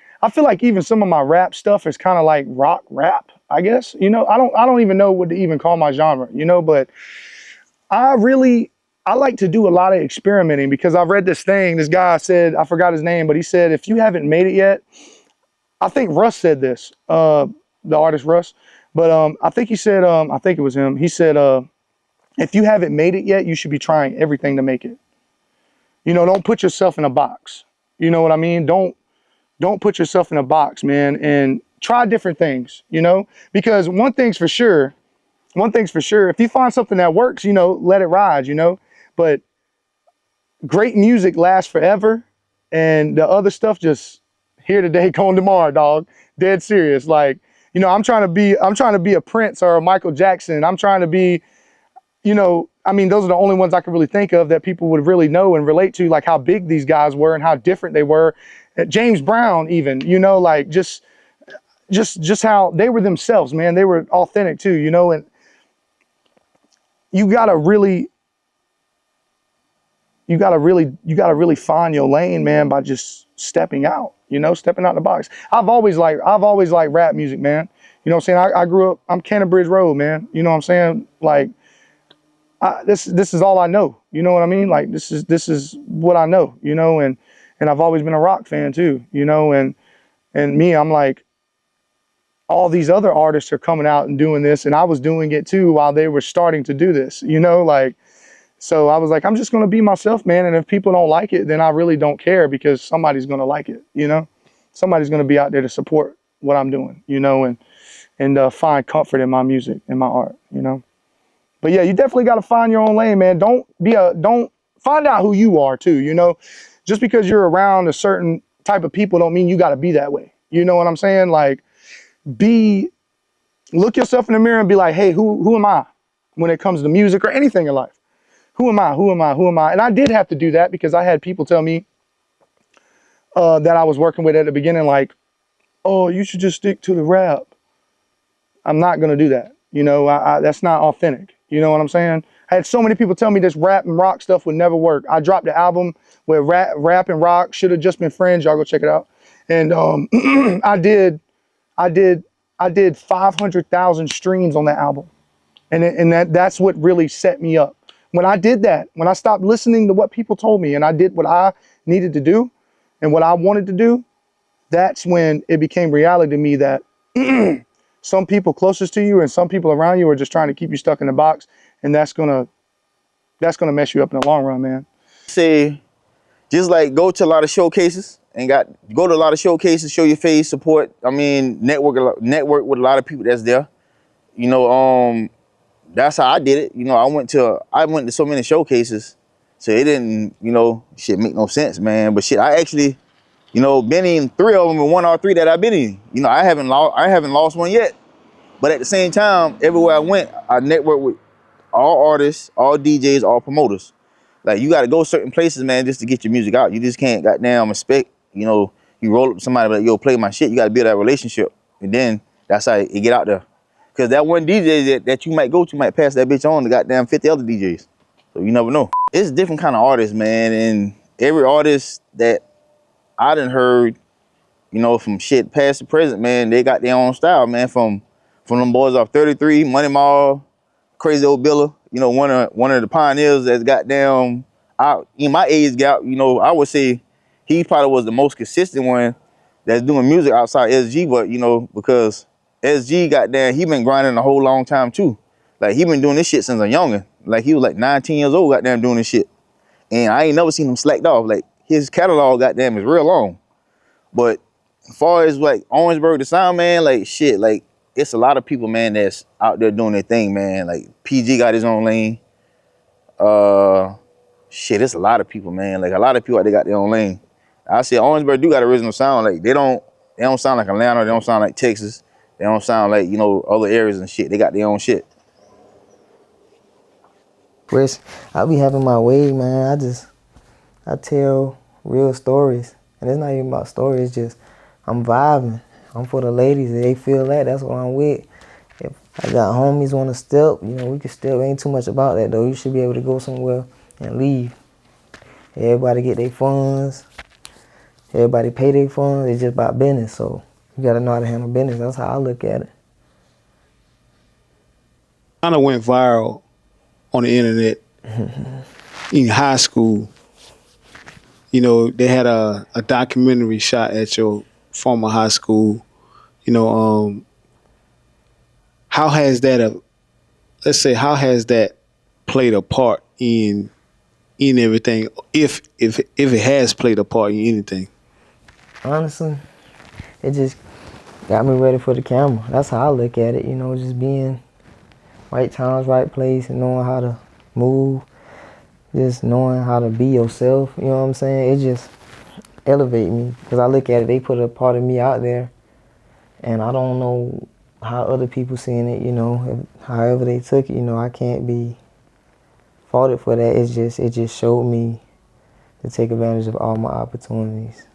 even some of my rap stuff is kind of like rock rap, I guess. You know, I don't even know what to even call my genre, you know, but I like to do a lot of experimenting because I read this thing, this guy said, I forgot his name, but he said, if you haven't made it yet, I think Russ said this, the artist Russ, but I think he said, I think it was him. He said, if you haven't made it yet, you should be trying everything to make it. You know, don't put yourself in a box. You know what I mean? Don't put yourself in a box, man, and try different things, you know? Because one thing's for sure, if you find something that works, you know, let it ride, you know? But great music lasts forever, and the other stuff just here today, gone tomorrow, dog. Dead serious. Like, you know, I'm trying to be a Prince or a Michael Jackson. I'm trying to be, you know, I mean, those are the only ones I can really think of that people would really know and relate to, like how big these guys were and how different they were. James Brown, even, you know, like just how they were themselves, man. They were authentic too, you know, and you gotta really find your lane, man, by just stepping out, you know, stepping out the box. I've always liked rap music, man. You know what I'm saying? I grew up, I'm Cannon Bridge Road, man. You know what I'm saying? Like, this is all I know. You know what I mean? Like, this is what I know, you know, and I've always been a rock fan too, you know, and me, I'm like, all these other artists are coming out and doing this, and I was doing it too while they were starting to do this, you know, like, so I was like, I'm just going to be myself, man. And if people don't like it, then I really don't care, because somebody's going to like it, you know, somebody's going to be out there to support what I'm doing, you know, and find comfort in my music and my art, you know. But yeah, you definitely got to find your own lane, man. Don't find out who you are too, you know. Just because you're around a certain type of people don't mean you got to be that way. You know what I'm saying? Like, look yourself in the mirror and be like, hey, who am I when it comes to music or anything in life? Who am I? Who am I? Who am I? And I did have to do that because I had people tell me that I was working with at the beginning, like, oh, you should just stick to the rap. I'm not going to do that. You know, that's not authentic. You know what I'm saying? I had so many people tell me this rap and rock stuff would never work. I dropped the album where rap and rock should have just been friends. Y'all go check it out. And I did 500,000 streams on that album. And that's what really set me up. When I did that, when I stopped listening to what people told me and I did what I needed to do and what I wanted to do, that's when it became reality to me that some people closest to you and some people around you are just trying to keep you stuck in the box, and that's gonna mess you up in the long run, man. Say, just like go to a lot of showcases and go to a lot of showcases, show your face, support. I mean, network with a lot of people that's there. You know, that's how I did it. You know, I went to so many showcases, so it didn't, you know, shit make no sense, man. But shit, I actually, you know, been in 3 of them and 1 or 3 that I've been in. You know, I haven't lost one yet. But at the same time, everywhere I went, I networked with all artists, all DJs, all promoters. Like, you got to go certain places, man, just to get your music out. You just can't goddamn expect, you know, you roll up to somebody like, yo, play my shit. You got to build that relationship. And then that's how it get out there. Because that one DJ that you might go to might pass that bitch on to goddamn 50 other DJs. So you never know. It's different kind of artists, man. And every artist that I done heard, you know, from shit past to present, man, they got their own style, man. From them boys off 33, Money Mall, Crazy Old Billa, you know, one of the pioneers that's goddamn in my age gap, you know, I would say he probably was the most consistent one that's doing music outside SG, but you know, because SG goddamn, he been grinding a whole long time too. Like, he been doing this shit since a youngin'. Like, he was like 19 years old goddamn doing this shit. And I ain't never seen him slacked off. Like, his catalog goddamn is real long. But as far as like Orangeburg, the sound, man, like shit, like it's a lot of people, man, that's out there doing their thing, man. Like PG got his own lane. Shit, it's a lot of people, man. Like a lot of people out there got their own lane. I say Orangeburg do got original sound. Like they don't sound like Atlanta, they don't sound like Texas, they don't sound like, you know, other areas and shit. They got their own shit. Chris, I be having my way, man. I tell real stories. And it's not even about stories, it's just I'm vibing. I'm for the ladies. If they feel that, that's what I'm with. If I got homies on the step, you know, we can step. Ain't too much about that, though. You should be able to go somewhere and leave. Everybody get their funds. Everybody pay their funds. It's just about business. So you got to know how to handle business. That's how I look at it. Kind of went viral on the internet in high school. You know, they had a documentary shot at your former high school. You know, how has that how has that played a part in everything, if it has played a part in anything? Honestly, it just got me ready for the camera. That's how I look at it, you know, just being right times, right place, and knowing how to move, just knowing how to be yourself, you know what I'm saying? It just elevate me, because I look at it, they put a part of me out there, and I don't know how other people seeing it, you know, however they took it, you know, I can't be faulted for that. It just showed me to take advantage of all my opportunities.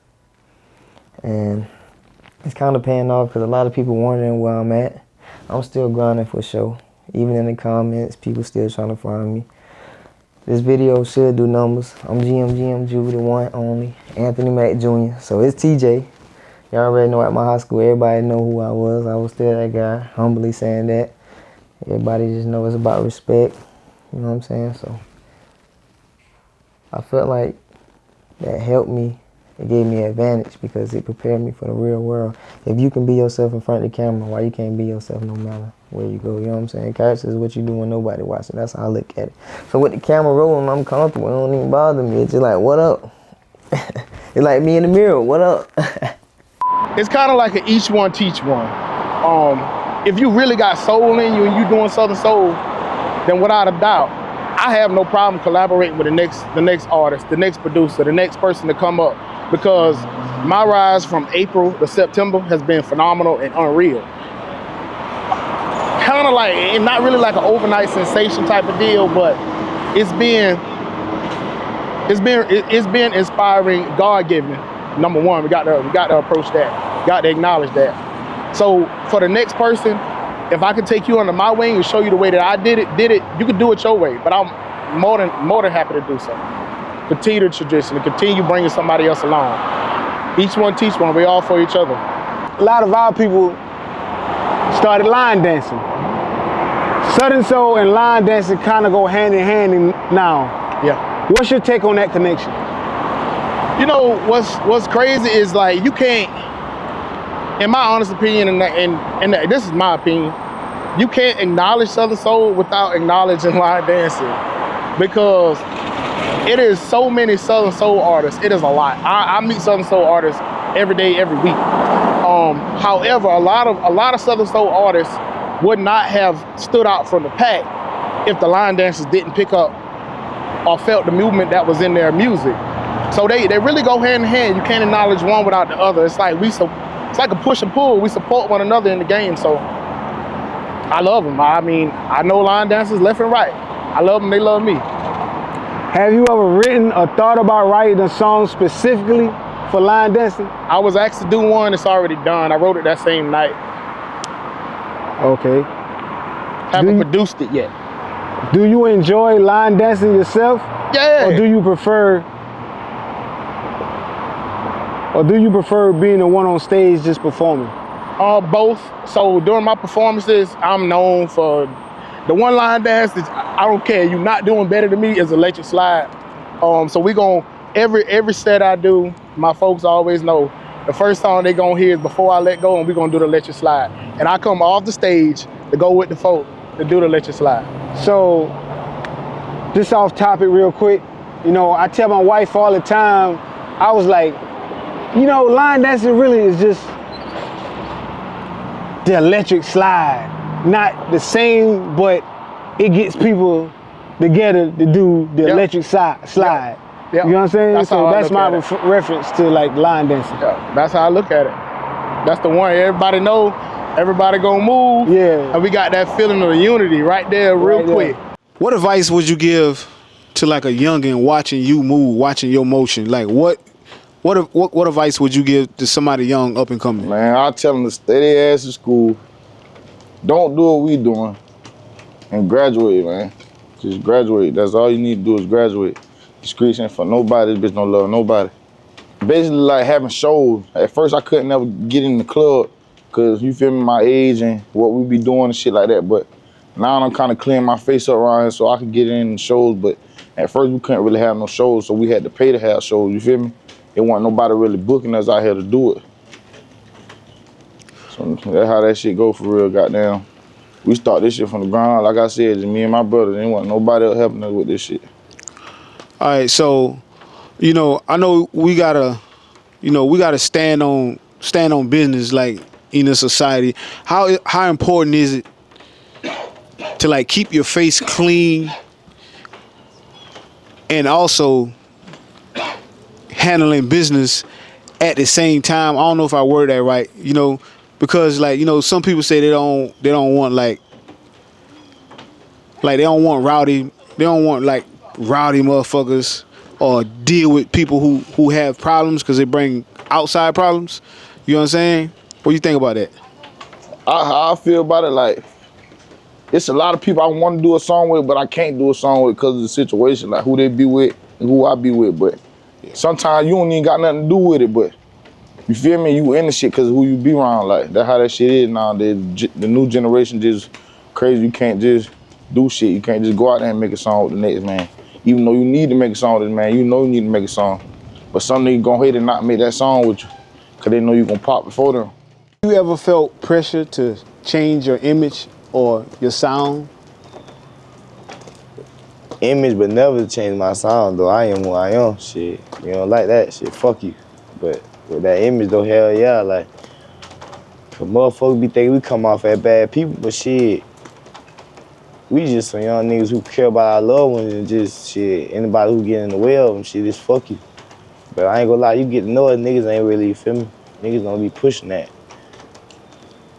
And it's kind of paying off, because a lot of people wondering where I'm at. I'm still grinding for sure. Even in the comments, people still trying to find me. This video should do numbers. I'm GM Ju, the one only, Anthony Mack Jr. So it's TJ. Y'all already know at my high school, everybody know who I was. I was still that guy, humbly saying that. Everybody just know it's about respect. You know what I'm saying? So I felt like that helped me. It gave me an advantage, because it prepared me for the real world. If you can be yourself in front of the camera, why you can't be yourself no matter where you go? You know what I'm saying? Character is what you do when nobody watching. That's how I look at it. So with the camera rolling, I'm comfortable. It don't even bother me. It's just like, what up? It's like me in the mirror. What up? It's kind of like an each one teach one. If you really got soul in you and you doing Southern Soul, then without a doubt, I have no problem collaborating with the next artist, the next producer, the next person to come up, because my rise from April to September has been phenomenal and unreal. Kind of like, and not really like an overnight sensation type of deal, but it's been inspiring, God-given. Number one, we got to approach that, got to acknowledge that. So for the next person, if I could take you under my wing and show you the way that I did it, you could do it your way. But I'm more than happy to do so. Continue the tradition and continue bringing somebody else along. Each one teach one. We all for each other. A lot of our people started line dancing. Southern Soul and line dancing kind of go hand in hand now. Yeah. What's your take on that connection? You know, what's crazy is, like, you can't, in my honest opinion, and this is my opinion, you can't acknowledge Southern Soul without acknowledging line dancing, because it is so many Southern Soul artists. It is a lot. I meet Southern Soul artists every day, every week. However, a lot of Southern Soul artists would not have stood out from the pack if the line dancers didn't pick up or felt the movement that was in their music. So they really go hand in hand. You can't acknowledge one without the other. It's like it's like a push and pull. We support one another in the game. So I love them. I mean, I know line dancers left and right. I love them. They love me. Have you ever written or thought about writing a song specifically for line dancing? I was asked to do one. It's already done. I wrote it that same night. Okay. Haven't produced it yet. Do you enjoy line dancing yourself? Yeah. Or do you prefer being the one on stage just performing? Both. So during my performances, I'm known for the one line dance that I don't care. You're not doing better than me is electric slide. So we gon' every set I do, my folks always know the first song they gonna hear is Before I Let Go, and we gonna do the electric slide. And I come off the stage to go with the folk to do the electric slide. So, just off topic real quick, you know, I tell my wife all the time, I was like, you know, line dancing really is just the electric slide. Not the same, but it gets people together to do the electric slide. Yep. You know what I'm saying? That's my reference to like line dancing. Yeah, that's how I look at it. That's the one everybody know, everybody gonna move. Yeah. And we got that feeling of unity right there real quick. What advice would you give to like a youngin watching you move, watching your motion? Like what advice would you give to somebody young up and coming? Man, I tell them to stay their ass in school. Don't do what we doing. And graduate, man. Just graduate. That's all you need to do is graduate. The streets ain't for nobody. This bitch don't love nobody. Basically like having shows. At first I couldn't never get in the club because you feel me, my age and what we be doing and shit like that. But now I'm kind of clearing my face up around here so I can get in the shows. But at first we couldn't really have no shows, so we had to pay to have shows, you feel me? There wasn't nobody really booking us out here to do it. So that's how that shit go for real, goddamn. We start this shit from the ground. Like I said, just me and my brother. There wasn't nobody else helping us with this shit. All right, so I know we gotta stand on business like in a society. How important is it to like keep your face clean and also handling business at the same time? I don't know if I word that right, because like some people say they don't want like they don't want rowdy motherfuckers or deal with people who have problems because they bring outside problems. You know what I'm saying? What do you think about that? How I feel about it, like, it's a lot of people I want to do a song with, but I can't do a song with because of the situation, like who they be with and who I be with. But sometimes you don't even got nothing to do with it, but you feel me? You in the shit because of who you be around. Like, that's how that shit is now. The new generation just crazy. You can't just do shit. You can't just go out there and make a song with the next man. Even though you need to make a song with this man, you know you need to make a song. But some niggas gon' hate and not make that song with you because they know you gon' pop before them. You ever felt pressure to change your image or your sound? Image, but never to change my sound, though. I am who I am, shit. You don't like that shit, fuck you. But with that image, though, hell yeah, like, cause motherfuckers be thinking we come off as bad people, but shit, we just some young niggas who care about our loved ones and just shit, anybody who get in the way of them, shit, just fuck you. But I ain't gonna lie, you get to know it, niggas ain't really, you feel me? Niggas don't be pushing that.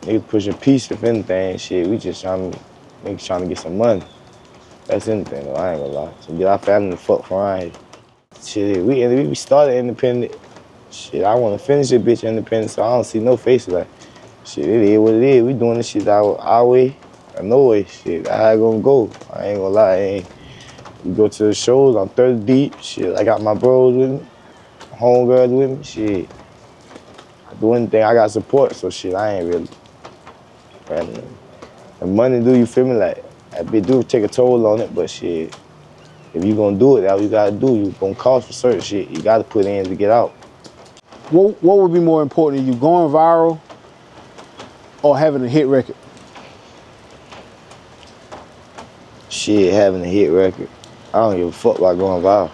Niggas pushing peace, if anything, shit. We just niggas trying to get some money. That's anything, though, I ain't gonna lie. So get our family the fuck from around here. Shit, we started independent. Shit, I wanna finish this bitch independent, so I don't see no faces like, shit, it is what it is. We doing this shit our way or no way, shit. That's how it gonna go. I ain't gonna lie, we go to the shows, I'm 30 deep, shit. I got my bros with me, homegirls with me, shit. I do anything, I got support, so shit, I ain't really. And the money do, you feel me? Like, that bitch do take a toll on it, but shit, if you gonna do it, that's what you gotta do. You gonna cost for certain shit. You gotta put in to get out. What would be more important to you, going viral or having a hit record? Shit, having a hit record. I don't give a fuck about going viral.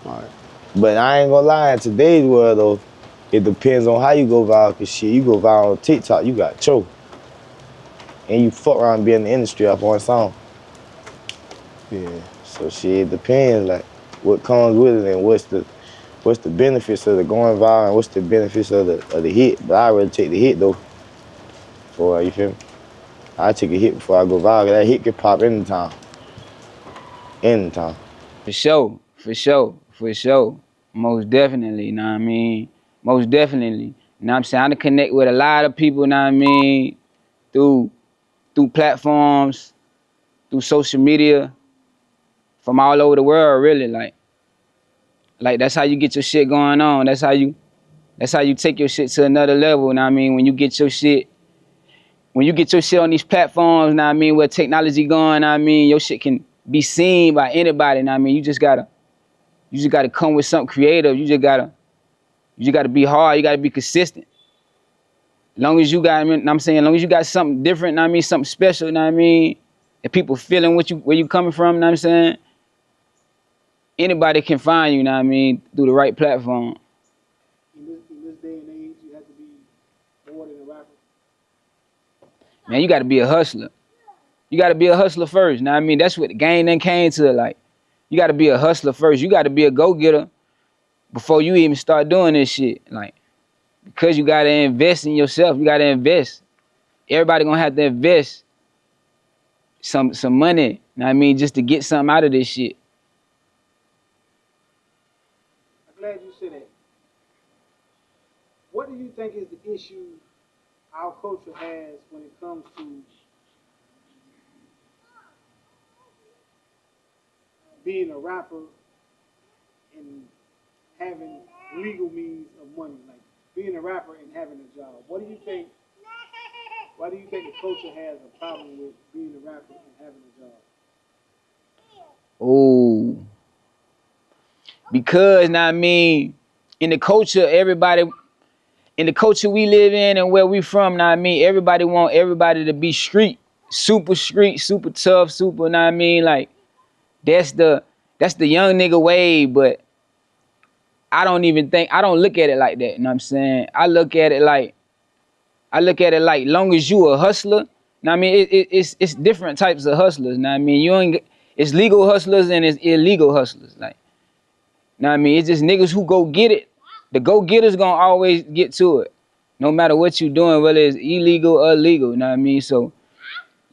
All right. But I ain't gonna lie, in today's world though, it depends on how you go viral, cause shit, you go viral on TikTok, you got choke. And you fuck around and be in the industry off one song. Yeah. So shit, it depends, like, what comes with it and what's the benefits of the going viral and what's the benefits of the hit. But I'd rather take the hit though. For you feel me? I take a hit before I go viral. That hit can pop anytime. Anytime. For sure. Most definitely, you know what I mean? Most definitely. You know what I'm saying? I done connect with a lot of people, you know what I mean? Through platforms, through social media, from all over the world, really. Like that's how you get your shit going on. That's how you take your shit to another level, you know what I mean? When you get your shit on these platforms, you know what I mean, where technology going, you know what I mean, your shit can be seen by anybody, you know what I mean? You just gotta come with something creative. You just gotta be hard. You gotta be consistent. Long as you got, long as you got something different, you know what I mean, something special, you know what I mean, and people feeling where you coming from, you know what I'm saying? Anybody can find you, you know what I mean, through the right platform. In this day and age, you have to be more than a rapper. Man, you gotta be a hustler. You gotta be a hustler first, you know what I mean? That's what the game then came to, like, you gotta be a hustler first. You gotta be a go-getter before you even start doing this shit. Like, because you gotta invest in yourself, you gotta invest. Everybody gonna have to invest some money, you know what I mean, just to get something out of this shit. I'm glad you said that. What do you think is the issue our culture has when it comes to being a rapper and having legal means of money, like being a rapper and having a job? What do you think? Why do you think the culture has a problem with being a rapper and having a job? Oh, because now I mean, in the culture, in the culture we live in and where we from, now I mean, everybody want everybody to be street, super tough, super. Now I mean, like that's the young nigga way, but I don't look at it like that. You know what I'm saying? I look at it like long as you a hustler. Now I mean, it's different types of hustlers. Now I mean, it's legal hustlers and it's illegal hustlers. Like, now I mean, it's just niggas who go get it. The go getters gonna always get to it, no matter what you doing, whether it's illegal or legal. Know what I mean? So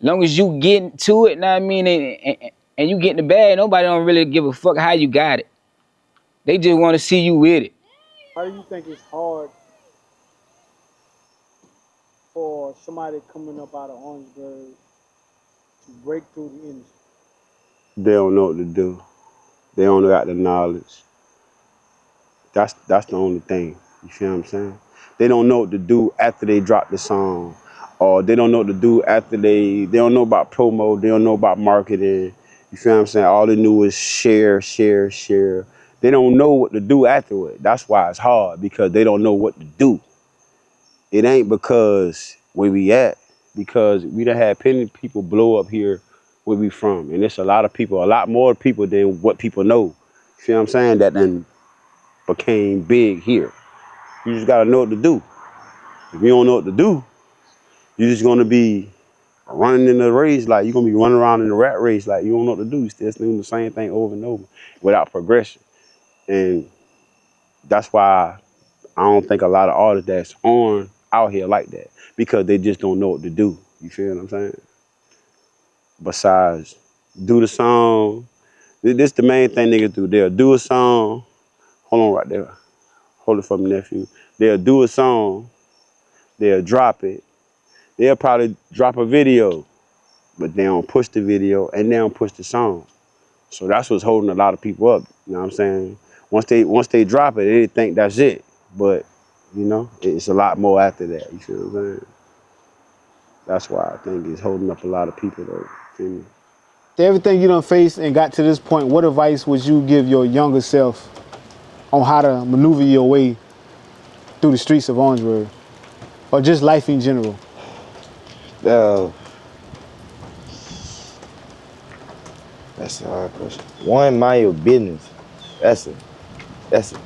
long as you get to it, know what I mean, and you get in the bag, nobody don't really give a fuck how you got it. They just want to see you with it. Why do you think it's hard for somebody coming up out of Orangeburg to break through the industry? They don't know what to do. They don't got the knowledge. That's the only thing. You feel what I'm saying? They don't know what to do after they drop the song, or they don't know what to do after they don't know about promo. They don't know about marketing. You feel what I'm saying? All they knew is share. They don't know what to do afterward. That's why it's hard, because they don't know what to do. It ain't because where we at, because we done had plenty of people blow up here where we from. And it's a lot of people, a lot more people than what people know. You feel what I'm saying? That then became big here. You just gotta know what to do. If you don't know what to do, you're just gonna be running in the race, like you're gonna be running around in the rat race, like you don't know what to do. You're still doing the same thing over and over without progression. And that's why I don't think a lot of artists that's on out here like that, because they just don't know what to do. You feel what I'm saying? Besides, do the song. This the main thing niggas do. They'll do a song. Hold on right there. Hold it for me, nephew. They'll do a song. They'll drop it. They'll probably drop a video, but they don't push the video and they don't push the song. So that's what's holding a lot of people up. You know what I'm saying? Once they drop it, they think that's it. But you know, it's a lot more after that. You feel what I'm saying? That's why I think it's holding up a lot of people though. Feel me? Everything you done faced and got to this point, what advice would you give your younger self on how to maneuver your way through the streets of Orangeburg, or just life in general? That's a hard question. One, mind your business. That's a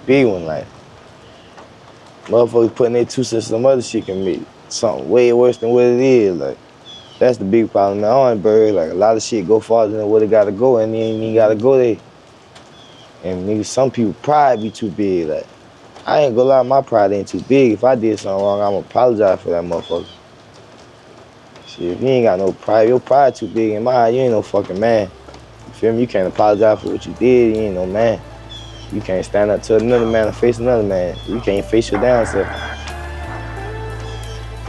big one. Like, motherfuckers putting their 2 cents in some other shit can make something way worse than what it is. Like, that's the big problem in Orangeburg. Like, a lot of shit go farther than what it gotta go, and you ain't even gotta go there. And niggas, some people pride be too big. Like, I ain't gonna lie, my pride ain't too big. If I did something wrong, I'ma apologize for that motherfucker. Shit, if you ain't got no pride, your pride too big in my eye, you ain't no fucking man. You feel me? You can't apologize for what you did, you ain't no man. You can't stand up to another man and face another man. You can't face your down self.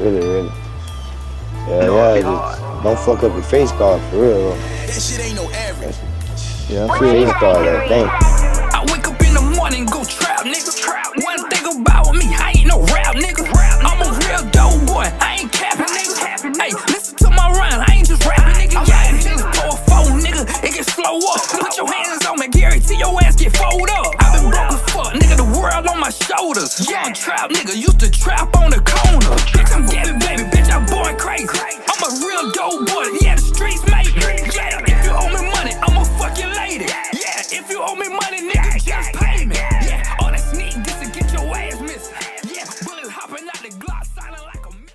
Really. Yeah, just don't fuck up your face card for real though. That shit ain't no average. Yeah, I'm sure he started that thing. I wake up in the morning, go trap, nigga. One thing about me, I ain't no rap, nigga. I'm a real dope boy, I ain't capping, nigga. Hey, listen to my rhyme, I ain't just rapping, nigga. Yeah, nigga, pour a phone, nigga, it get slow up. Put your hands on me, guarantee your ass get fold up. I been broke as fuck, nigga, the world on my shoulders. Young trap, nigga, used to trap on the corner. Bitch, I'm Gabby